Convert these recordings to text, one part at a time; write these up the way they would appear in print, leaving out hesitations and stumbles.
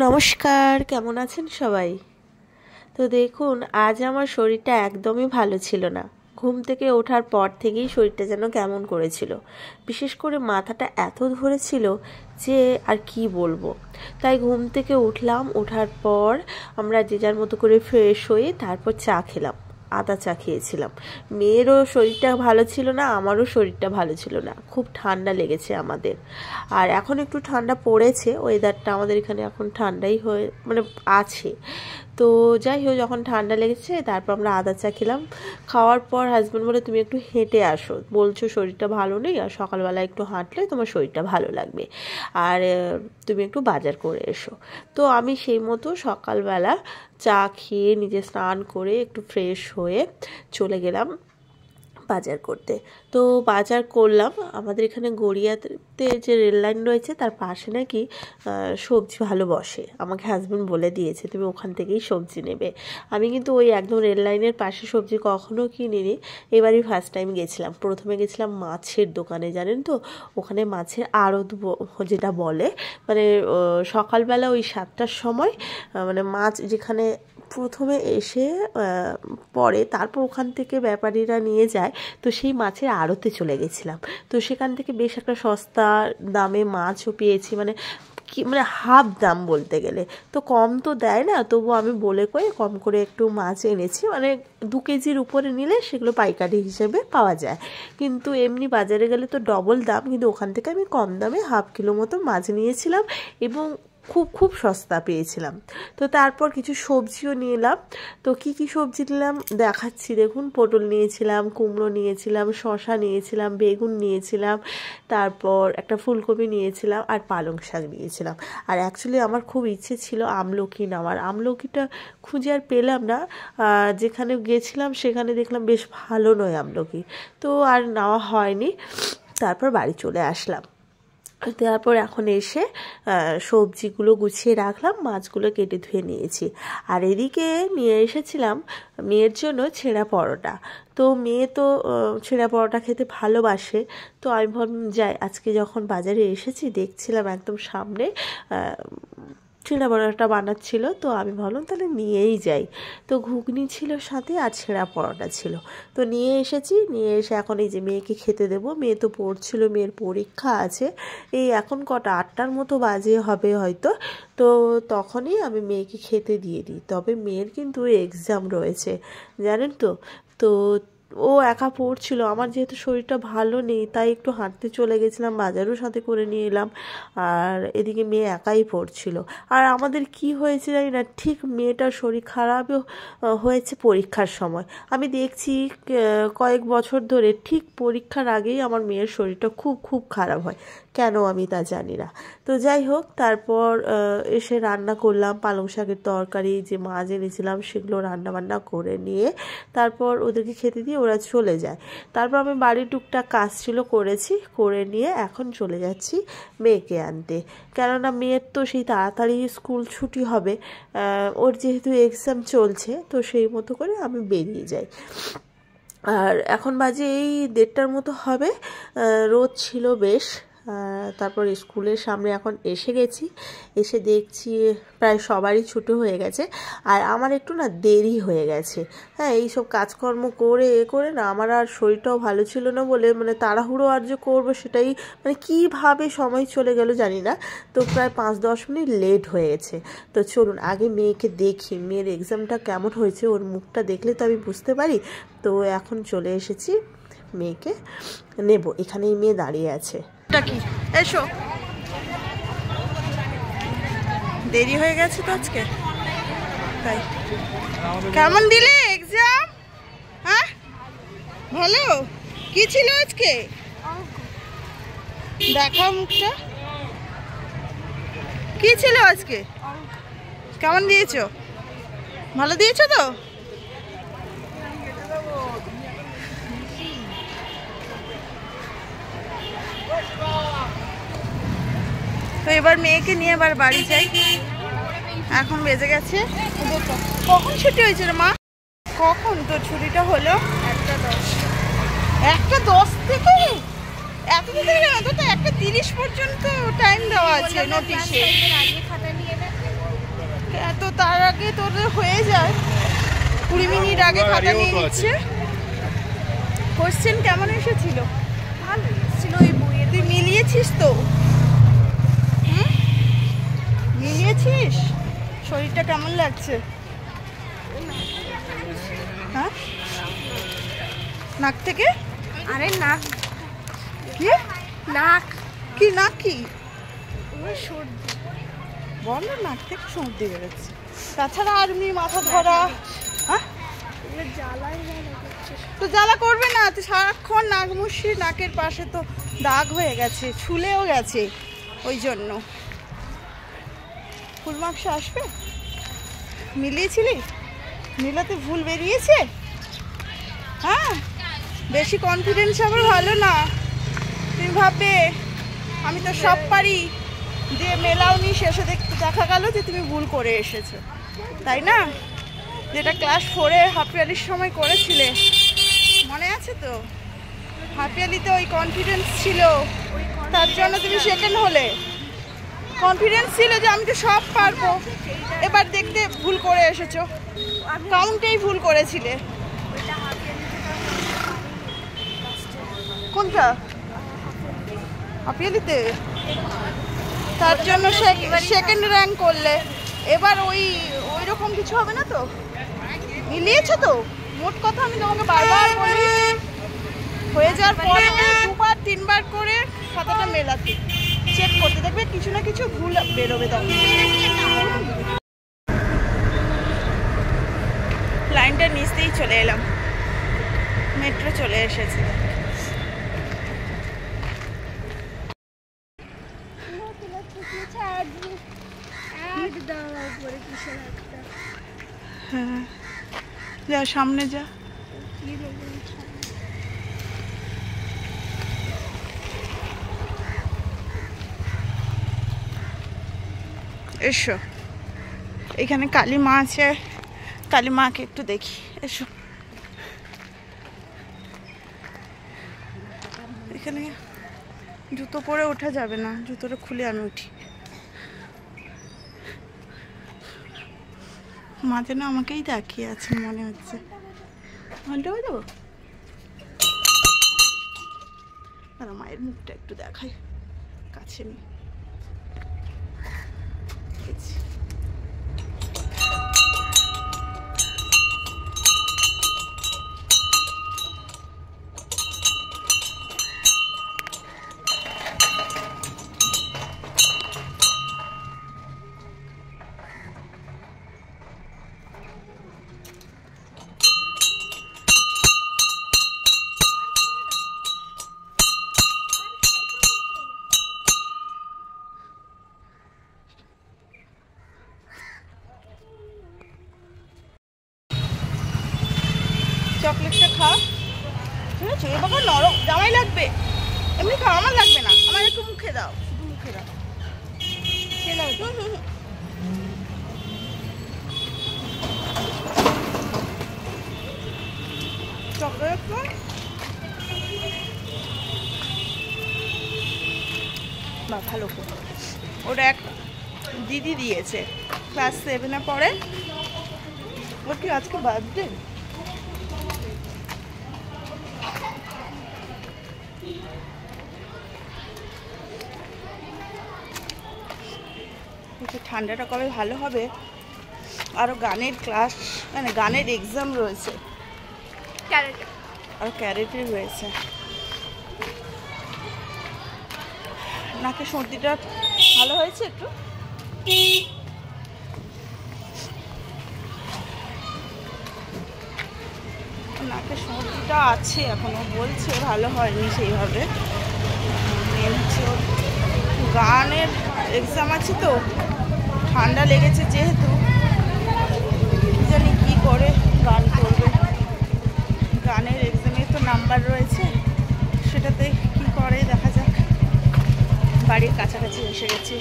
নমস্কার, কেমন আছেন সবাই? তো দেখুন, আজ আমার শরীরটা একদমই ভালো ছিল না। ঘুম থেকে ওঠার পর থেকেই শরীরটা যেন কেমন করেছিল, বিশেষ করে মাথাটা এত ধরেছিল যে আর কি বলবো। তাই ঘুম থেকে উঠলাম, ওঠার পর আমরা যে যার মতো করে ফ্রেশ হয়ে তারপর চা খেলাম, আদা চা খেয়েছিলাম। মেয়েরও শরীরটা ভালো ছিল না, আমারও শরীরটা ভালো ছিল না, খুব ঠান্ডা লেগেছে আমাদের। আর এখন একটু ঠান্ডা পড়েছে, ওয়েদারটা আমাদের এখানে এখন ঠান্ডাই হয়ে আছে। তো যাই হোক, যখন ঠান্ডা লেগেছে তারপর আমরা আদা চা খেলাম। খাওয়ার পর হাজব্যান্ড বলে, তুমি একটু হেঁটে আসো, বলছো শরীরটা ভালো নেই, আর সকালবেলা একটু হাঁটলে তোমার শরীরটা ভালো লাগবে, আর তুমি একটু বাজার করে এসো। তো আমি সেই মতো সকালবেলা চা খেয়ে নিজে স্নান করে একটু ফ্রেশ হয়ে চলে গেলাম বাজার করতে। তো বাজার করলাম, আমাদের এখানে গড়িয়াতে যে রেল লাইন রয়েছে তার পাশে নাকি সবজি ভালো বসে। আমাকে হাজব্যান্ড বলে দিয়েছে তুমি ওখান থেকেই সবজি নেবে। আমি কিন্তু ওই একদম রেল লাইনের পাশে সবজি কখনো কিনিনি, এবারই ফার্স্ট টাইম গেছিলাম। প্রথমে গেছিলাম মাছের দোকানে, জানেন তো, ওখানে মাছের আড়ত যেটা বলে, মানে সকালবেলা ওই 7টার সময় মাছ যেখানে প্রথমে এসে পরে তারপর ওখান থেকে ব্যাপারীরা নিয়ে যায়, তো সেই মাছের আড়তে চলে গেছিলাম। তো সেখান থেকে বেশ একটা সস্তা দামে মাছও পেয়েছি, হাফ দাম বলতে গেলে। তো কম তো দেয় না, তবু আমি বলে কম করে একটু মাছ এনেছি, 2 কেজির উপরে নিলে সেগুলো পাইকারি হিসেবে পাওয়া যায়। কিন্তু এমনি বাজারে গেলে তো ডবল দাম, কিন্তু ওখান থেকে আমি কম দামে হাফ কিলো মতো মাছ নিয়েছিলাম এবং খুব খুব সস্তা পেয়েছিলাম। তো তারপর কিছু সবজিও নিলাম। তো কি কি সবজি নিলাম দেখাচ্ছি, দেখুন। পটল নিয়েছিলাম, কুমড়ো নিয়েছিলাম, শসা নিয়েছিলাম, বেগুন নিয়েছিলাম, তারপর একটা ফুলকপি নিয়েছিলাম, আর পালং শাক নিয়েছিলাম। আর অ্যাকচুয়ালি আমার খুব ইচ্ছে ছিল আমলকি নেওয়ার, আমলকিটা খুঁজে আর পেলাম না। যেখানে গেছিলাম সেখানে দেখলাম বেশ ভালো নয় আমলকি, তো আর নেওয়া হয়নি। তারপর বাড়ি চলে আসলাম। তারপর এখন এসে সবজিগুলো গুছিয়ে রাখলাম, মাছগুলো কেটে ধুয়ে নিয়েছি। আর এদিকে নিয়ে এসেছিলাম মেয়ের জন্য ছেঁড়া পরোটা। তো মেয়ে তো ছেঁড়া পরোটা খেতে ভালোবাসে। তো আমি ভাবলাম যাই, আজকে যখন বাজারে এসেছি দেখছিলাম একদম সামনে ছেঁড়া পরোটা বানাচ্ছিল, তো আমি ভাবলাম তাহলে নিয়েই যাই। তো ঘুগনি ছিল সাথে, আর ছেঁড়া পরোটা ছিল, তো নিয়ে এসেছি। নিয়ে এসে এখন এই যে মেয়েকে খেতে দেবো। মেয়ে তো পড়ছিল, মেয়ের পরীক্ষা আছে, এই এখন কটা 8টার মতো বাজে হবে হয়তো। তো তখনই আমি মেয়েকে খেতে দিয়ে দিই। তবে মেয়ের কিন্তু এক্সাম রয়েছে, জানেন তো। তো ও একা পড়ছিল, আমার যেহেতু শরীরটা ভালো নেই তাই একটু হাঁটতে চলে গেছিলাম, বাজারও সাথে করে নিয়ে এলাম। আর এদিকে মেয়ে একাই পড়ছিল। আর আমাদের কি হয়েছে জানি না, ঠিক মেয়েটার শরীর খারাপও হয়েছে পরীক্ষার সময়। আমি দেখছি কয়েক বছর ধরে ঠিক পরীক্ষার আগেই আমার মেয়ের শরীরটা খুব খুব খারাপ হয়, কেন আমি তা জানি না। তো যাই হোক, তারপর এসে রান্না করলাম পালং শাকের তরকারি, যে মাছ এনেছিলাম সেগুলো রান্না বান্না করে নিয়ে তারপর ওদেরকে খেতে দিয়ে ওরা চলে যায়। তারপর আমি বাড়ির টুকটাক কাজ ছিল করেছি, করে নিয়ে এখন চলে যাচ্ছি মেয়েকে আনতে। কেননা মেয়ের তো সেই তাড়াতাড়ি স্কুল ছুটি হবে, ওর যেহেতু এক্সাম চলছে, তো সেই মতো করে আমি বেরিয়ে যাই। আর এখন বাজে এই 1:30টার মতো হবে। রোদ ছিল বেশ। তারপর স্কুলের সামনে এখন এসে গেছি, এসে দেখছি প্রায় সবারই ছুটি হয়ে গেছে, আর আমার একটু না দেরি হয়ে গেছে। হ্যাঁ, এইসব কাজকর্ম করে না আমার আর শরীরটাও ভালো ছিল না বলে, তাড়াহুড়ো আর যে করবো সেটাই, কীভাবে সময় চলে গেল জানি না। তো প্রায় 5-10 মিনিট লেট হয়ে গেছে। তো চলুন আগে মেয়েকে দেখি, মেয়ের এক্সামটা কেমন হয়েছে, ওর মুখটা দেখলে তো আমি বুঝতে পারি। তো এখন চলে এসেছি, মেয়েকে নেব, এখানেই মেয়ে দাঁড়িয়ে আছে। কি এসো, দেরি হয়ে গেছে তো আজকে, তাই। কেমন দিলে এক্সাম? হ্যাঁ, ভালো। কি ছিল আজকে? দেখাও মুখটা, কি ছিল আজকে? কেমন দিয়েছো? ভালো দিয়েছো তো? তো এবার মেয়েকে নিয়ে এবার বাড়ি যাই। এখন বেজে গেছে, কখন ছুটি হয়েছে রে মা? কখন তোর ছুটিটা হলো? 1:10। 1:10 থেকে এত দিন না, তো 1:30 পর্যন্ত টাইম দেওয়া আছে নোটিশে। আগে তোদের হয়ে যায়, 20 মিনিট আগে খাতা নিয়ে নিচ্ছে। কোশ্চেন কেমন এসেছিল? ভালো এসেছিল ওই বইয়ের। তুই মিলিয়েছিস তো? মিলিয়েছিস? শরীরটা কেমন লাগছে? হ্যাঁ, নাক থেকে? আরে নাক, কি নাক কি নাক কি ওই সর্দি। বলো, নাক থেকে সর্দি বেরোচ্ছে। তাছাড়া আর এমনি মাথা ধরা। হ্যাঁ, এগুলো জ্বালাই জ্বালা করছে। তো জ্বালা করবে না, তো সারাক্ষণ নাক মুশি, নাকের পাশে তো দাগ হয়ে গেছে, ছুলেও গেছে, ওই জন্য। ফুল মার্কস আসবে? মিলিয়েছিলি? মিলাতে ভুল বেরিয়েছে? হ্যাঁ, বেশি কনফিডেন্স আবার ভালো না। তুমি ভাববে আমি তো সব পারি, দিয়ে মেলাওনি, শেষে দেখা গেল যে তুমি ভুল করে এসেছো, তাই না? যেটা ক্লাস 4-এ হাফ ইয়ারলির সময় করেছিলে, মনে আছে তো? হাফ ইয়ারলিতে ওই কনফিডেন্স ছিল, তার জন্য তুমি সেকেন্ড হলে। কনফিডেন্স ছিল যে আমি তো সব পারবো, এবার দেখতে ভুল করে এসেছো, কাউন্টেই ভুল করেছিলে। কোনটা? হাফ ইয়ারলিতে? তার জন্য সেকেন্ড র্যাঙ্ক করলে। এবার ওই রকম কিছু হবে না তো? মিলিয়েছো তো? মোট কথা আমি তোমাকে বারবার বলি, হয়ে যাওয়ার পরে 2বার 3বার করে খাতাটা মেলাতে, চেক করতে, দেখবে কিছু না কিছু ভুল বেরোবে তখন। লাইনটার নিচ দিয়েই চলে এলাম, মেট্রো চলে এসেছে। হ্যাঁ, যা সামনে যা। এসো, এখানে কালী মা আছে, কালী মাকে একটু দেখি। এসো, এখানে জুতো পরে ওঠা যাবে না, জুতোটা খুলে আমি উঠি। মা যেন আমাকেই তাকিয়ে আছে মনে হচ্ছে। ঘন্টা বাজে দেবো, আর মায়ের মুখটা একটু দেখাই কাছে নিয়ে। চকলেটটা খা, ঠিক আছে? এবার নরম জামাই লাগবে, এমনি খাও, আমার লাগবে না, আমার একটু মুখে দাও, শুধু মুখে দাও। চকলেট বা ভালো করে, ওটা এক দিদি দিয়েছে, ক্লাস 7-এ পড়ে। ওর কি আজকে বার্থডে? ঠান্ডাটা কবে ভালো হবে, আরও গানের ক্লাস, মানে গানের এক্সাম রয়েছে, আর ক্যারেটে রয়েছে। নাকে সর্দিটা ভালো হয়েছে একটু? নাকে সর্দিটা আছে এখনো, বলছে ভালো হয়নি সেইভাবে। মেন হচ্ছে গানের এক্সাম আছে তো, ঠান্ডা লেগেছে যেহেতু, জানি কি করে গান করবে। গানের এক্সামে তো নাম্বার রয়েছে, সেটাতে কি করে দেখা যাক। বাড়ির কাছাকাছি এসে গেছি।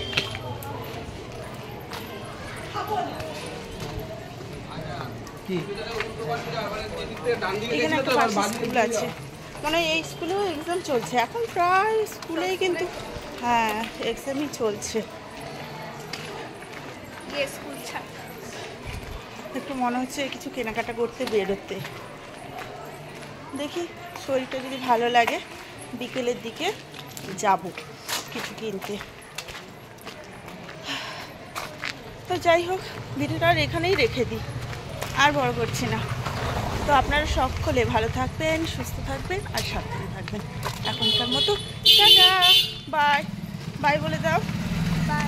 এখানে একটা স্কুল আছে, মানে এই স্কুলেও এক্সাম চলছে এখন, প্রায় স্কুলেই কিন্তু হ্যাঁ এক্সামই চলছে। একটু মনে হচ্ছে কিছু কেনাকাটা করতে বেরোতে। দেখি শরীরটা যদি ভালো লাগে বিকেলের দিকে যাব কিছু কিনতে। তো যাই হোক, ভিডিওটা আর এখানেই রেখে দিই, আর বড় করছি না। তো আপনারা সকলে ভালো থাকবেন, সুস্থ থাকবেন আর সাবধানে থাকবেন। এখনকার মতো টাটা, বাই বাই বলে দাও। বাই।